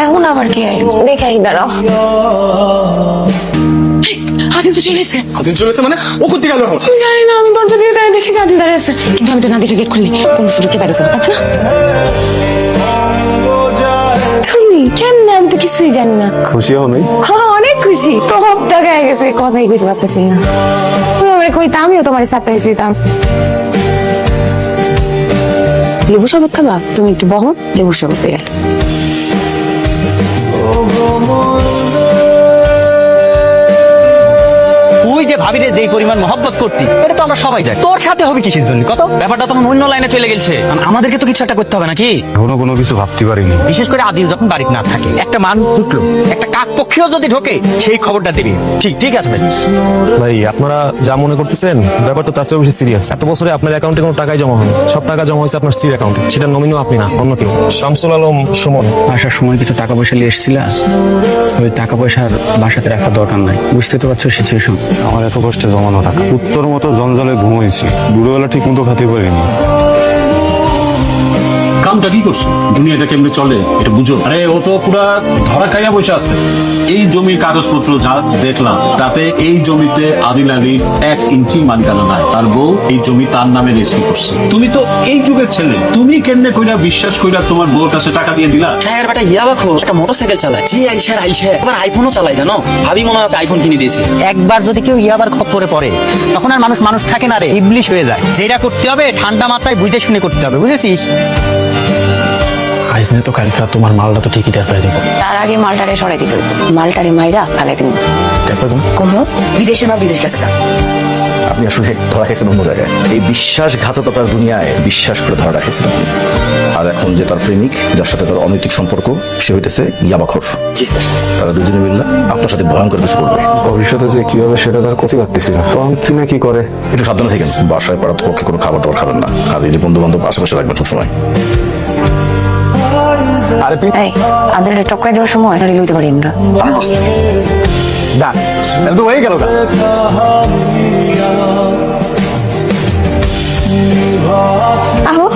এখন আবার কি দেখাই দাঁড়াও। আদিল তো চলেছে। আদিল চলেছে মানে? ও কোথায় গেল এখন? জানি না, আমি দরজা দিয়ে দাঁড়িয়ে দেখি যে আদিল দাঁড়িয়ে আছে, কিন্তু আমি তো না দেখে গেট খুললি। তুমি শুধু কে বাইরে যাবে না? তুমি কেমন? আমি তো কিছুই জানি না। খুশি হও নাই? হ্যাঁ অনেক খুশি। তো সব টাকা গেছে, কথাই বুঝতে পারতেছি না। তুমি আমার কইতে আমিও তোমার সারপ্রাইজ দিতাম। লেবু শরবত খাবা? তুমি একটু বহো, লেবু শরবত দিয়ে। তুই যে ভাবিরে যেই পরিমাণ মহব্বত করতি এটা তো আমরা সবাই জানি। তোর সাথে হবে কিসের জন্য কত? ব্যাপারটা তখন অন্য লাইনে চলে গেছে। আমাদেরকে তো কিছু একটা করতে হবে নাকি? এখনো কোনো কিছু ভাবতে পারিনি। বিশেষ করে আদিল যখন বাড়িতে না থাকে, একটা মানুষ ঢুকলো, একটা কাক পক্ষীও যদি ঢোকে, সেই খবরটা দিবি। ঠিক আছে ভাই। ভাই আপনারা যা মনে করতেছেন ব্যাপারটা তার চেয়ে বেশি সিরিয়াস। এত বছরে আপনার অ্যাকাউন্টে কোনো টাকাই জমা হয়নি, সব টাকা জমা হয়েছে আপনার স্ত্রীর অ্যাকাউন্টে। সেটা নমিনিও আপনি না, অন্য কেউ। শামসুল আলম সুমন। আসার সময় কিছু টাকা পয়সা নিয়ে এসেছিলা, ওই টাকা পয়সা বাসাতে রাখার দরকার নাই। বুঝতে তো পারছো সিচুয়েশন। আমার এত কষ্টে জমানো টাকা, উত্তর মতো জঞ্জালে ঘুমাইছি, দুপুরবেলা ঠিক মতো খেতে পারিনি। কামটা কি করছো? দুনিয়াটা কেমনে চলে এটা বুঝো? আরে ও তো পুরা ধরা খাইয়া বসে আছে। এই জমির কাগজপত্র যা দেখলাম তাতে এই জমিতে আদিল আলীর 1 ইঞ্চি মালিকানা নাই। তার বউ এই জমি তার নামে রেজিস্ট্রি করছে। তুমি তো এই যুগের ছেলে, তুমি কেমনে কইরা বিশ্বাস কইরা তোমার বউর কাছে টাকা দিয়ে দিলা? শাহের বেটা ইয়াবা খোর একটা মোটরসাইকেল চালায়, যে আইসার আবার আইফোনও চালায়, জানো? ভাবি মনে হয় আইফোন কিনে দিয়েছে। একবার যদি কেউ ইয়াবার খপ্পরে পড়ে, তখন আর মানুষ থাকে না রে, ইবলিশ হয়ে যায়। যেটা করতে হবে ঠান্ডা মাথায় বুঝে শুনে করতে হবে, বুঝেছিস? আইসনে তো কালকা তোমার মালটা তো ঠিকই টের পেয়ে যাবো। তার আগে মালটারে সরাই দিতে হইব। মালটারে মাইরা আলাই তুমি কমো বিদেশে বা বিদেশ গেছে। আপনি আসলে ধরা খেয়েছেন অন্য জায়গায়। এই বিশ্বাসঘাতকতার দুনিয়ায় বিশ্বাস করে ধরা রাখেছেন আপনি। আর এখন যে তার প্রেমিক, যার সাথে তার অনৈতিক সম্পর্ক, সে হইতেছে ইয়াবাখোর। তারা দুজনে মিললে আপনার সাথে ভয়ঙ্কর কিছু করবে। ভবিষ্যতে যে কি হবে সেটা তার ক্ষতি পারতেছি না। তুমি কি করে? একটু সাবধানে থাকেন। বাসায় পাড়ার পক্ষে কোনো খাবার দাবার খাবেন না। আর এই যে বন্ধু বান্ধব আশেপাশে রাখবেন সবসময়। আরে তুই এই আদিল টপকাই দেওয়ার সময় লইতে পারি আমরা। না, এটা তো হয়ে গেল না। আহো